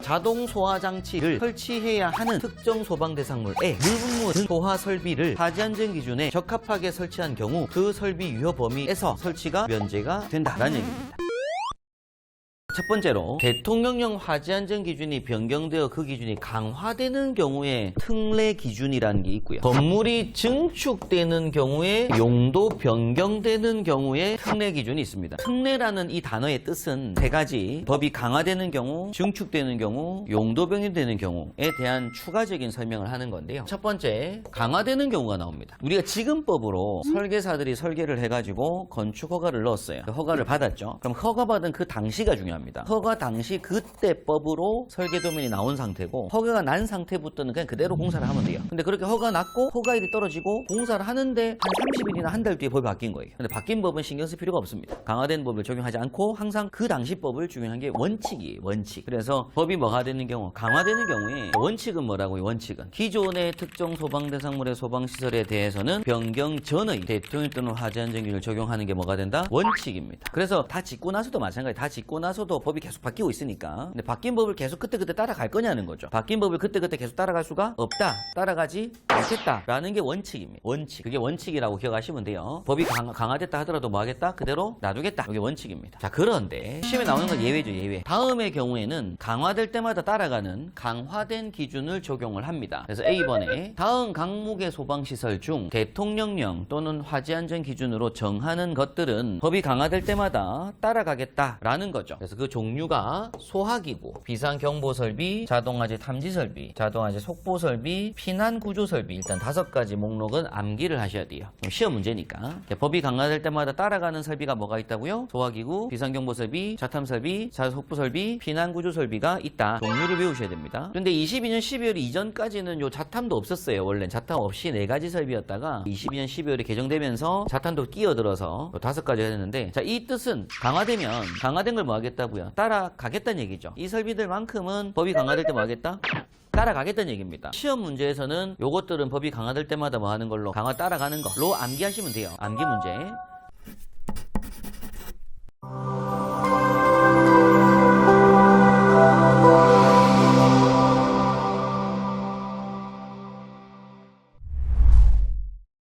자동 소화 장치를 설치해야 하는 특정 소방 대상물에 물분무 등 소화 설비를 하지안전 기준에 적합하게 설치한 경우 그 설비 유효 범위에서 설치가 면제가 된다라는 얘기입니다. 첫 번째로 대통령령 화재안전 기준이 변경되어 그 기준이 강화되는 경우에 특례 기준이라는 게 있고요. 건물이 증축되는 경우에 용도 변경되는 경우에 특례 기준이 있습니다. 특례라는 이 단어의 뜻은 세 가지: 법이 강화되는 경우, 증축되는 경우, 용도 변경되는 경우에 대한 추가적인 설명을 하는 건데요. 첫 번째, 강화되는 경우가 나옵니다. 우리가 지금 법으로 설계사들이 설계를 해가지고 건축 허가를 넣었어요. 허가를 받았죠. 그럼 허가받은 그 당시가 중요합니다. 허가 당시 그때 법으로 설계 도면이 나온 상태고, 허가가 난 상태부터는 그냥 그대로 공사를 하면 돼요. 근데 그렇게 허가 났고 허가일이 떨어지고 공사를 하는데 한 30일이나 한 달 뒤에 법이 바뀐 거예요. 근데 바뀐 법은 신경 쓸 필요가 없습니다. 강화된 법을 적용하지 않고 항상 그 당시 법을 적용한 게 원칙이에요. 원칙. 그래서 법이 뭐가 되는 경우, 강화되는 경우에 원칙은 뭐라고요? 원칙은 기존의 특정 소방 대상물의 소방시설에 대해서는 변경 전의 대통령 또는 화재안전기준을 적용하는 게 뭐가 된다? 원칙입니다. 그래서 다 짓고 나서도 마찬가지. 다 짓고 나서도 법이 계속 바뀌고 있으니까. 근데 바뀐 법을 계속 그때그때 따라갈 거냐는 거죠. 바뀐 법을 그때그때 계속 따라갈 수가 없다. 따라가지 않겠다라는 게 원칙입니다. 원칙. 그게 원칙이라고 기억하시면 돼요. 법이 강화됐다 하더라도 뭐 하겠다? 그대로 놔두겠다. 이게 원칙입니다. 자, 그런데 시험에 나오는 건 예외죠. 예외. 다음의 경우에는 강화될 때마다 따라가는 강화된 기준을 적용을 합니다. 그래서 A번에 다음 강목의 소방시설 중 대통령령 또는 화재안전 기준으로 정하는 것들은 법이 강화될 때마다 따라가겠다라는 거죠. 그래서 그 종류가 소화기구, 비상경보설비, 자동화재 탐지설비, 자동화재 속보설비, 피난구조설비, 일단 5가지 목록은 암기를 하셔야 돼요. 시험 문제니까. 법이 강화될 때마다 따라가는 설비가 뭐가 있다고요? 소화기구, 비상경보설비, 자탐설비, 자속보설비, 피난구조설비가 있다. 종류를 배우셔야 됩니다. 그런데 22년 12월 이전까지는 요 자탐도 없었어요. 원래 자탐 없이 4가지 설비였다가 22년 12월에 개정되면서 자탐도 끼어들어서 5가지가 됐는데, 자, 이 뜻은 강화된 걸 뭐 하겠다고요? 따라가겠다는 얘기죠. 이 설비들만큼은 법이 강화될 때 뭐 하겠다? 따라가겠다는 얘기입니다. 시험 문제에서는 요것들은 법이 강화될 때마다 뭐 하는 걸로, 강화 따라가는 걸로 암기하시면 돼요. 암기 문제.